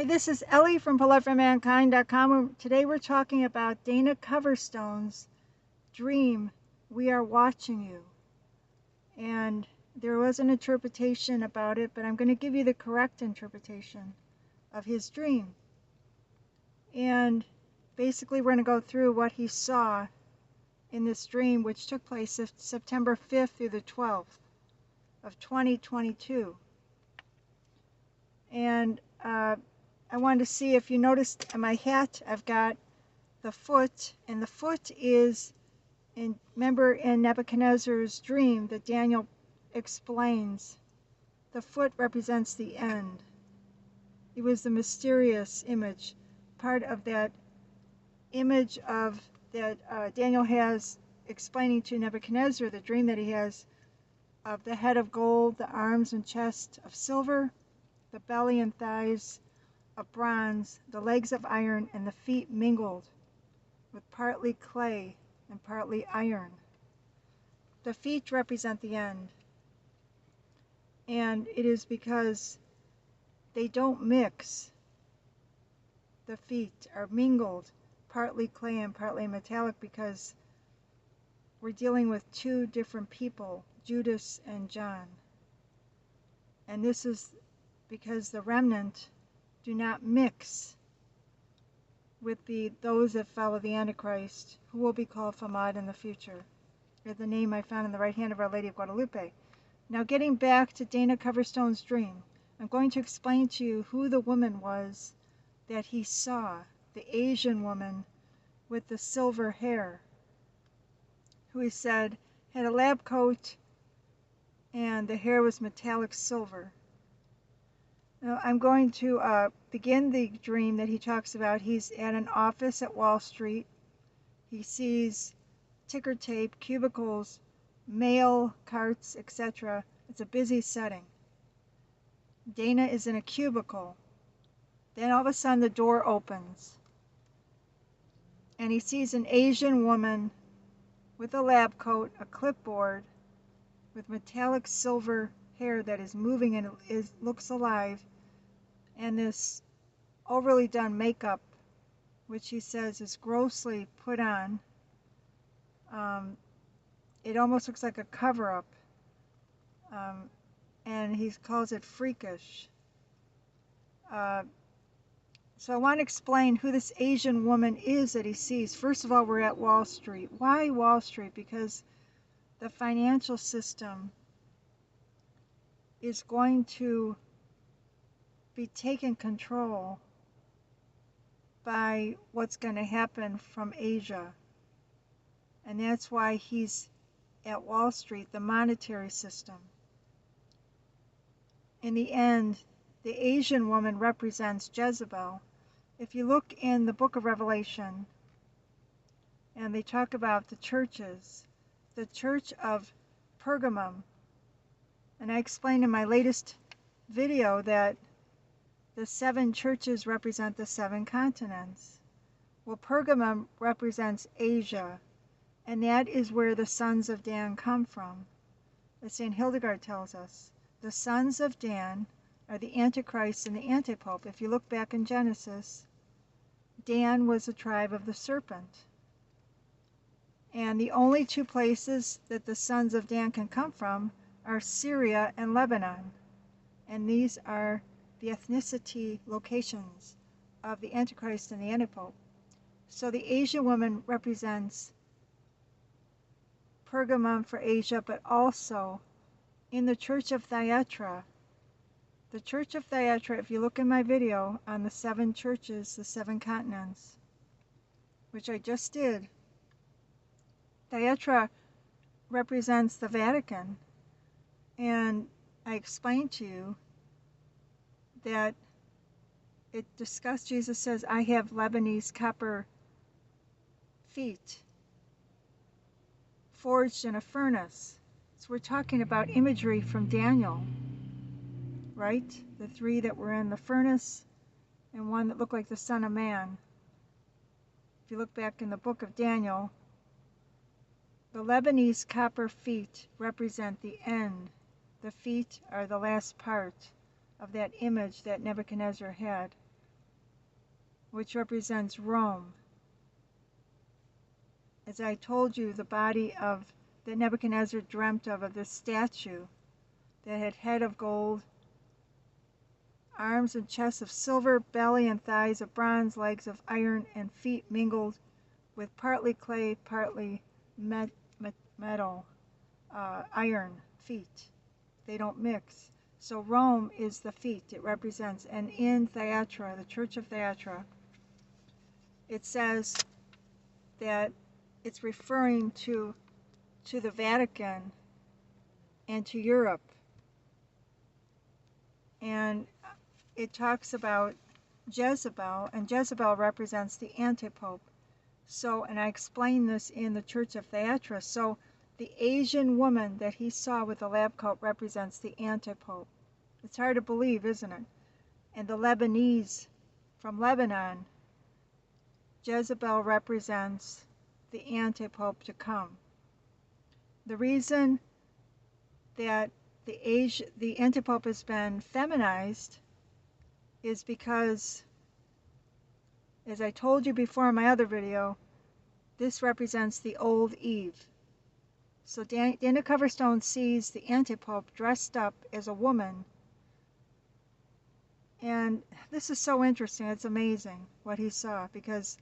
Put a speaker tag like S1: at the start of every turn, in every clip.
S1: This is Ellie from PoliteForMankind.com. Today we're talking about Dana Coverstone's dream, We Are Watching You. And there was an interpretation about it, but I'm going to give you the correct interpretation of his dream. And basically we're going to go through what he saw in this dream, which took place September 5th through the 12th of 2022. And I wanted to see if you noticed on my hat, I've got the foot, and the foot is, remember in Nebuchadnezzar's dream that Daniel explains, the foot represents the end. It was the mysterious image, part of that image of that Daniel has explaining to Nebuchadnezzar the dream that he has of the head of gold, the arms and chest of silver, the belly and thighs of bronze, the legs of iron, and the feet mingled with partly clay and partly iron. The feet represent the end, and it is because they don't mix. The feet are mingled, partly clay and partly metallic, because we're dealing with two different people, Judas and John. And this is because the remnant do not mix with those that follow the Antichrist, who will be called Famad in the future. They're the name I found in the right hand of Our Lady of Guadalupe. Now, getting back to Dana Coverstone's dream, I'm going to explain to you who the woman was that he saw, the Asian woman with the silver hair, who he said had a lab coat and the hair was metallic silver. Now, I'm going to begin the dream that he talks about. He's at an office at Wall Street. He sees ticker tape, cubicles, mail carts, etc. It's a busy setting. Dana is in a cubicle. Then all of a sudden the door opens, and he sees an Asian woman with a lab coat, a clipboard, with metallic silver hair that is moving and looks alive, and this overly done makeup, which he says is grossly put on. It almost looks like a cover-up, and he calls it freakish. So I want to explain who this Asian woman is that he sees. First of all, we're at Wall Street. Why Wall Street? Because the financial system is going to be taken control by what's going to happen from Asia. And that's why he's at Wall Street, the monetary system. In the end, the Asian woman represents Jezebel. If you look in the book of Revelation, and they talk about the churches, the church of Pergamum, and I explained in my latest video that the 7 churches represent the 7 continents. Well, Pergamum represents Asia, and that is where the sons of Dan come from. As St. Hildegard tells us, the sons of Dan are the Antichrist and the Antipope. If you look back in Genesis, Dan was a tribe of the serpent. And the only 2 places that the sons of Dan can come from are Syria and Lebanon. And these are the ethnicity locations of the Antichrist and the Antipope. So the Asian woman represents Pergamum for Asia, but also in the Church of Thyatira. The Church of Thyatira, if you look in my video on the 7 churches, the 7 continents, which I just did, Thyatira represents the Vatican. And I explained to you that it discussed, Jesus says, I have Lebanese copper feet forged in a furnace. So we're talking about imagery from Daniel, right? The 3 that were in the furnace and one that looked like the Son of Man. If you look back in the book of Daniel, the Lebanese copper feet represent the end. The feet are the last part of that image that Nebuchadnezzar had. which represents Rome. As I told you, the body of that Nebuchadnezzar dreamt of this statue that had head of gold, arms and chest of silver, belly and thighs of bronze, legs of iron, and feet mingled with partly clay, partly metal, iron feet. They don't mix. So Rome is the feet it represents. And in Thyatira, the Church of Thyatira, it says that it's referring to the Vatican and to Europe. And it talks about Jezebel, and Jezebel represents the Antipope. So, and I explained this in the Church of Thyatira. So the Asian woman that he saw with the lab coat represents the Antipope. It's hard to believe, isn't it? And the Lebanese from Lebanon, Jezebel represents the Antipope to come. The reason that the Antipope has been feminized is because, as I told you before in my other video, this represents the old Eve. So Dana Coverstone sees the Antipope dressed up as a woman. And this is so interesting. It's amazing what he saw, because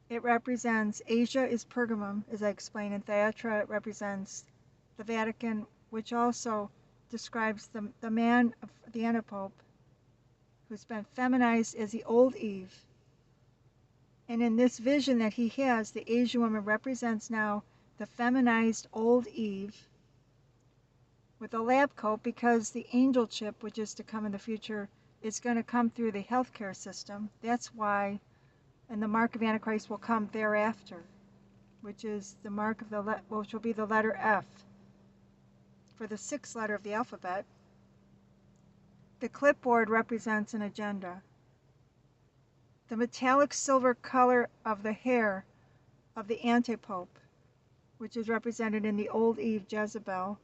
S1: it represents Asia is Pergamum, as I explained in Thyatira. It represents the Vatican, which also describes the man of the Antipope, who's been feminized as the old Eve. And in this vision that he has, the Asian woman represents now the feminized old Eve with a lab coat, because the angel chip, which is to come in the future, is going to come through the healthcare system. That's why, and the mark of Antichrist will come thereafter, which is the mark of which will be the letter F for the 6th letter of the alphabet. The clipboard represents an agenda. The metallic silver color of the hair of the Antipope, which is represented in the old Eve, Jezebel.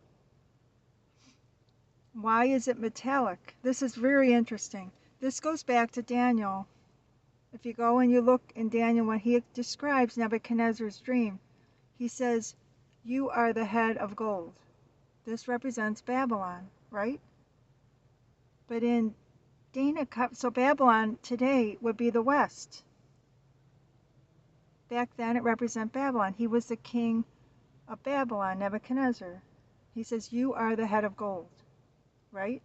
S1: Why is it metallic? This is very interesting. This goes back to Daniel. If you go and you look in Daniel, when he describes Nebuchadnezzar's dream, he says, "You are the head of gold." This represents Babylon, right? But in so Babylon today would be the West. Back then it represents Babylon. He was the king of Babylon, Nebuchadnezzar. He says, "You are the head of gold," right?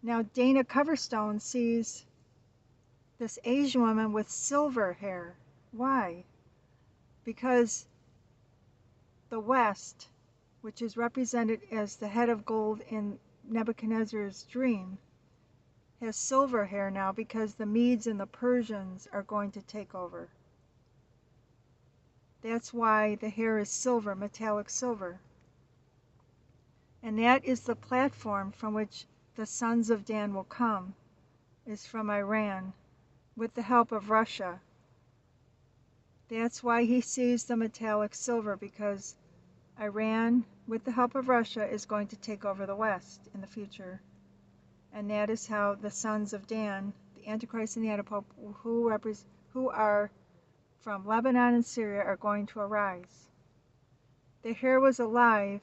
S1: Now Dana Coverstone sees this Asian woman with silver hair. Why? Because the West, which is represented as the head of gold in Nebuchadnezzar's dream, has silver hair now, because the Medes and the Persians are going to take over. That's why the hair is silver, metallic silver. And that is the platform from which the sons of Dan will come, is from Iran, with the help of Russia. That's why he sees the metallic silver, because Iran, with the help of Russia, is going to take over the West in the future. And that is how the sons of Dan, the Antichrist and the Antipope, who are from Lebanon and Syria, are going to arise. The hair was alive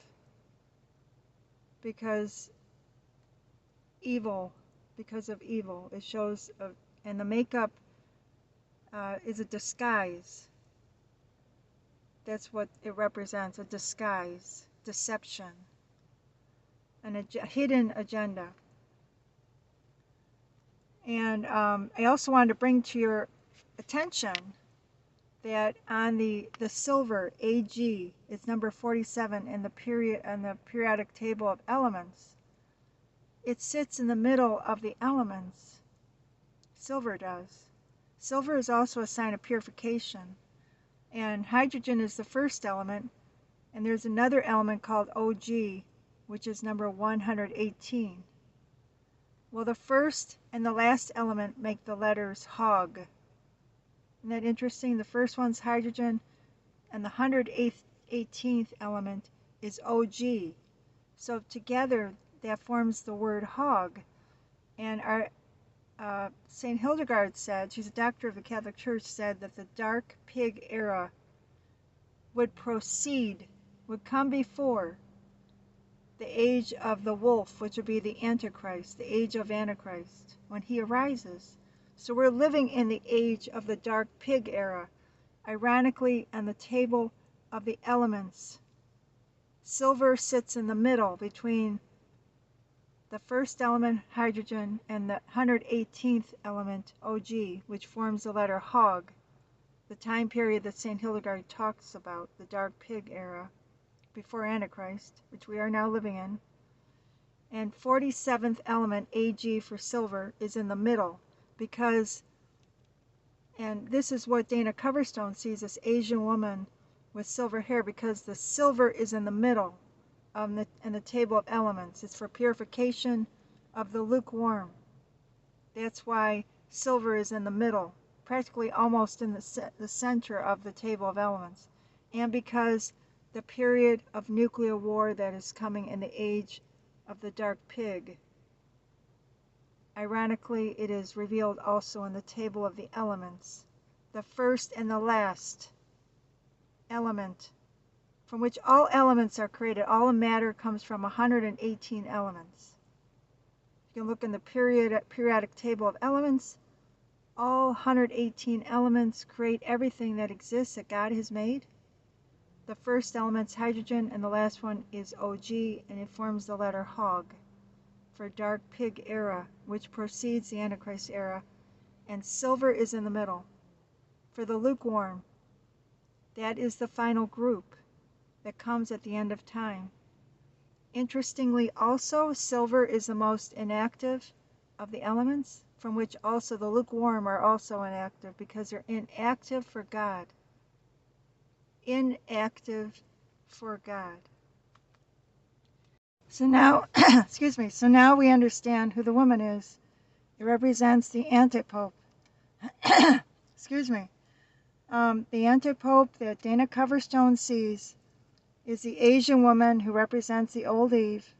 S1: because of evil. It shows, and the makeup is a disguise. That's what it represents, a disguise, deception, a hidden agenda. And I also wanted to bring to your attention that on the silver AG, it's number 47 in the periodic table of elements. It sits in the middle of the elements. Silver does. Silver is also a sign of purification. And hydrogen is the first element, and there's another element called OG, which is number 118. Well, the first and the last element make the letters HOG. Isn't that interesting? The first one's hydrogen, and the 118th element is OG. So together, that forms the word HOG. And St. Hildegard said, she's a doctor of the Catholic Church, said that the dark pig era would come before the age of the wolf, which would be the Antichrist, the age of Antichrist, when he arises. So we're living in the age of the dark pig era. Ironically, on the table of the elements, silver sits in the middle between the first element, hydrogen, and the 118th element, Og, which forms the letter Hog, the time period that St. Hildegard talks about, the dark pig era, before Antichrist, which we are now living in. And 47th element, Ag for silver, is in the middle because, and this is what Dana Coverstone sees, this Asian woman with silver hair, because the silver is in the middle in the table of elements. It's for purification of the lukewarm. That's why silver is in the middle, practically almost in the center of the table of elements. And because the period of nuclear war that is coming in the age of the dark pig, ironically, it is revealed also in the table of the elements. The first and the last element, from which all elements are created, all matter comes from 118 elements. You can look in the periodic table of elements. All 118 elements create everything that exists that God has made. The first element's hydrogen, and the last one is Og, and it forms the letter Hog for dark pig era, which precedes the Antichrist era. And silver is in the middle for the lukewarm. That is the final group that comes at the end of time. Interestingly also, silver is the most inactive of the elements, from which also the lukewarm are also inactive, because they're inactive for God. Inactive for God. So now, excuse me, so now we understand who the woman is. It represents the Antipope. Excuse me. The Antipope that Dana Coverstone sees is the Asian woman who represents the old Eve,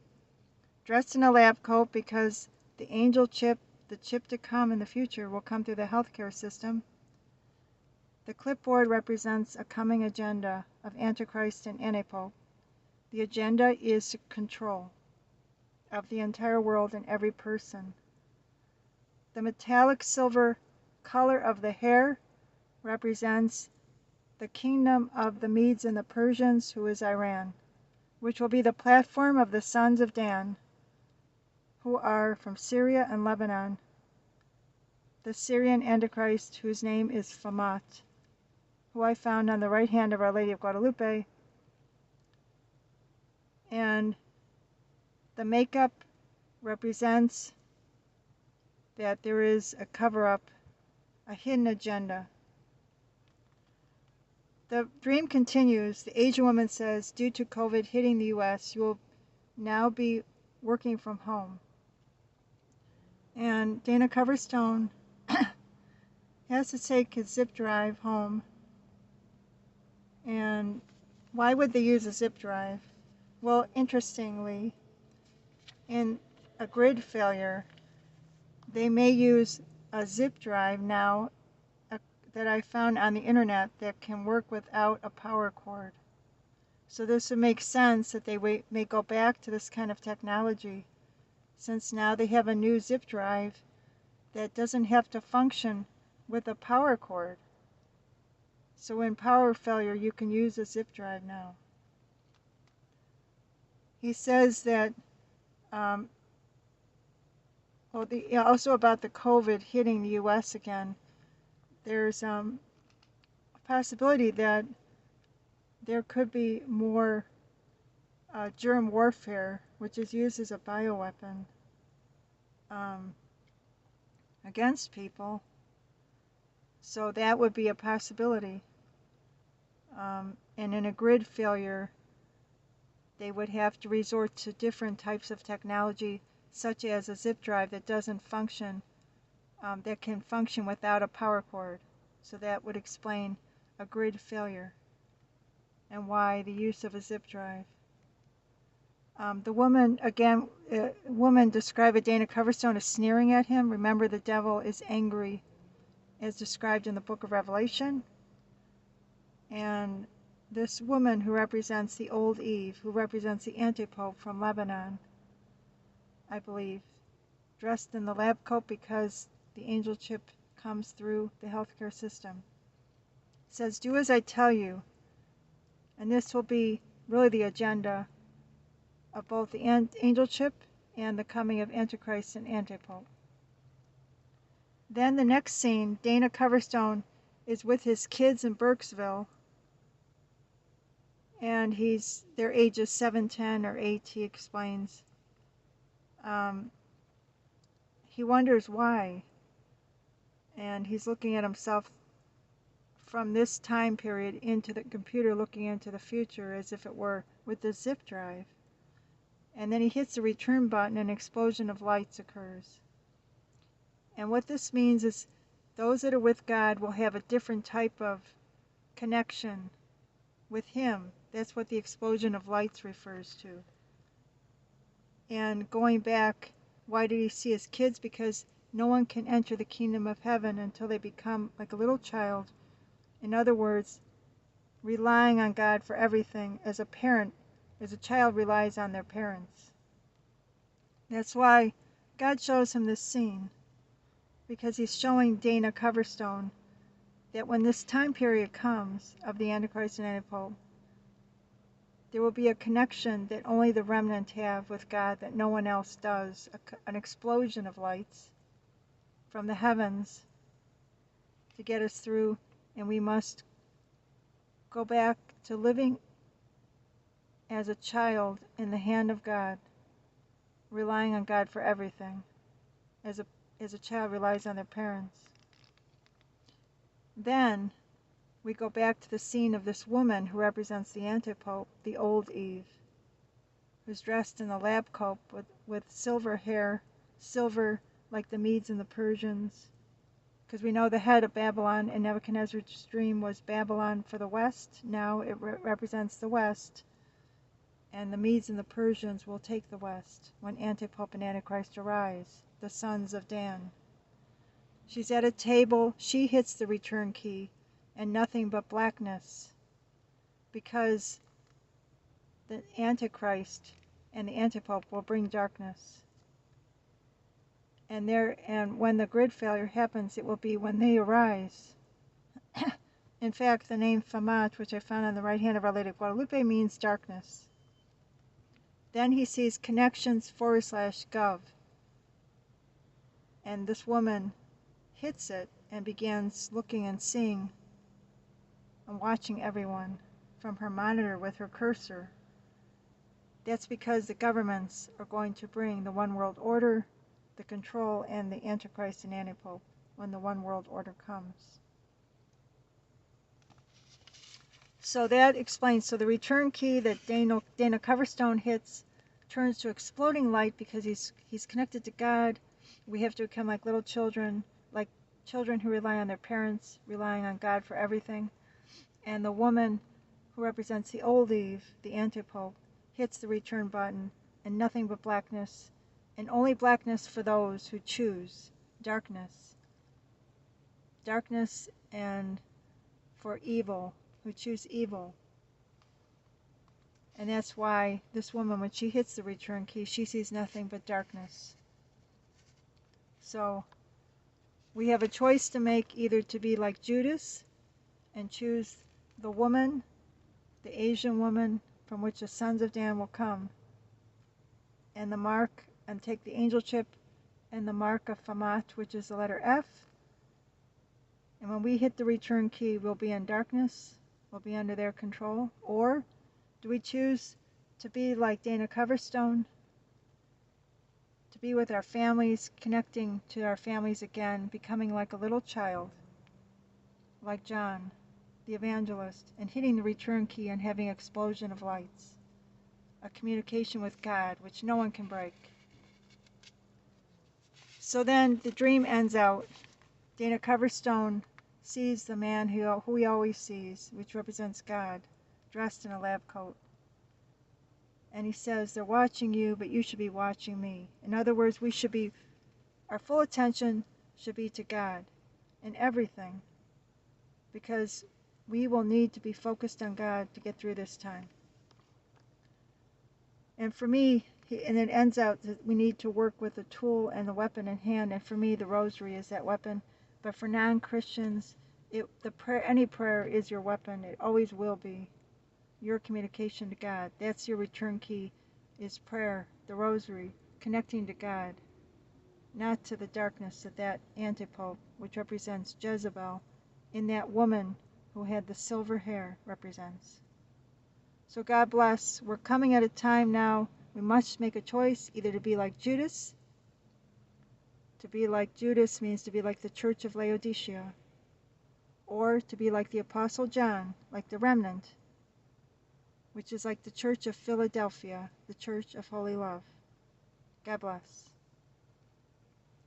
S1: dressed in a lab coat because the angel chip, the chip to come in the future, will come through the healthcare system. The clipboard represents a coming agenda of Antichrist and Antipope. The agenda is control of the entire world and every person. The metallic silver color of the hair represents the kingdom of the Medes and the Persians, who is Iran, which will be the platform of the sons of Dan, who are from Syria and Lebanon. The Syrian Antichrist, whose name is Famat, who I found on the right hand of Our Lady of Guadalupe. And the makeup represents that there is a cover-up, a hidden agenda. The dream continues. The Asian woman says, due to COVID hitting the U.S., you will now be working from home. And Dana Coverstone has to take his zip drive home. And why would they use a zip drive? Well, interestingly, in a grid failure, they may use a zip drive now that I found on the internet that can work without a power cord. So this would make sense that they may go back to this kind of technology, since now they have a new zip drive that doesn't have to function with a power cord. So in power failure, you can use a zip drive now. He says that, also about the COVID hitting the U.S. again, there's a possibility that there could be more germ warfare, which is used as a bioweapon against people. So that would be a possibility. And in a grid failure, they would have to resort to different types of technology, such as a zip drive that doesn't function, that can function without a power cord. So that would explain a grid failure and why the use of a zip drive. The woman, again, woman described by Dana Coverstone as sneering at him. Remember, the devil is angry, as described in the book of Revelation. And this woman who represents the old Eve, who represents the Antipope from Lebanon, I believe, dressed in the lab coat because the angel chip comes through the healthcare system, says, "Do as I tell you." And this will be really the agenda of both the angel chip and the coming of Antichrist and Antipope. Then the next scene, Dana Coverstone is with his kids in Burkesville, and their ages 7, 10, or 8, he explains. He wonders why, and he's looking at himself from this time period into the computer, looking into the future as if it were with the zip drive. And then he hits the return button and an explosion of lights occurs. And what this means is those that are with God will have a different type of connection with Him. That's what the explosion of lights refers to. And going back, why did he see his kids? Because no one can enter the kingdom of heaven until they become like a little child. In other words, relying on God for everything as a parent, as a child relies on their parents. That's why God shows him this scene, because he's showing Dana Coverstone that when this time period comes of the Antichrist and Antipope, there will be a connection that only the remnant have with God that no one else does, an explosion of lights from the heavens to get us through, and we must go back to living as a child in the hand of God, relying on God for everything, as a child relies on their parents. Then we go back to the scene of this woman who represents the Antipope, the old Eve, who's dressed in a lab coat with silver hair, silver like the Medes and the Persians, because we know the head of Babylon in Nebuchadnezzar's dream was Babylon for the West. Now it represents the West, and the Medes and the Persians will take the West when Antipope and Antichrist arise, the sons of Dan. She's at a table, she hits the return key, and nothing but blackness, because the Antichrist and the Antipope will bring darkness. And when the grid failure happens, it will be when they arise. In fact, the name Famat, which I found on the right hand of Our Lady of Guadalupe, means darkness. Then he sees connections /gov, and this woman hits it and begins looking and seeing and watching everyone from her monitor with her cursor. That's because the governments are going to bring the one world order, the control, and the Antichrist and Antipope when the one world order comes. So that explains. So the return key that Dana Coverstone hits turns to exploding light because he's connected to God. We have to become like little children, like children who rely on their parents, relying on God for everything. And the woman who represents the old Eve, the Antipope, hits the return button, and nothing but blackness, and only blackness for those who choose darkness. Darkness and for evil, who choose evil. And that's why this woman, when she hits the return key, she sees nothing but darkness. So we have a choice to make, either to be like Judas and choose the woman, the Asian woman from which the sons of Dan will come, and the mark, and take the angel chip and the mark of Famat, which is the letter F. And when we hit the return key, we'll be in darkness, we'll be under their control. Or do we choose to be like Dana Coverstone, to be with our families, connecting to our families again, becoming like a little child, like John, the evangelist, and hitting the return key and having an explosion of lights, a communication with God, which no one can break. So then the dream ends out. Dana Coverstone sees the man who he always sees, which represents God, dressed in a lab coat. And he says, they're watching you, but you should be watching me. In other words, our full attention should be to God in everything, because we will need to be focused on God to get through this time. And for me, and it ends out that we need to work with the tool and the weapon in hand. And for me, the rosary is that weapon. But for non-Christians, any prayer is your weapon. It always will be. Your communication to God. That's your return key, is prayer, the rosary, connecting to God, not to the darkness of that Antipope, which represents Jezebel, in that woman who had the silver hair represents. So God bless. We're coming at a time now. We must make a choice, either to be like Judas. To be like Judas means to be like the church of Laodicea, or to be like the Apostle John, like the remnant, which is like the church of Philadelphia, the church of holy love. God bless.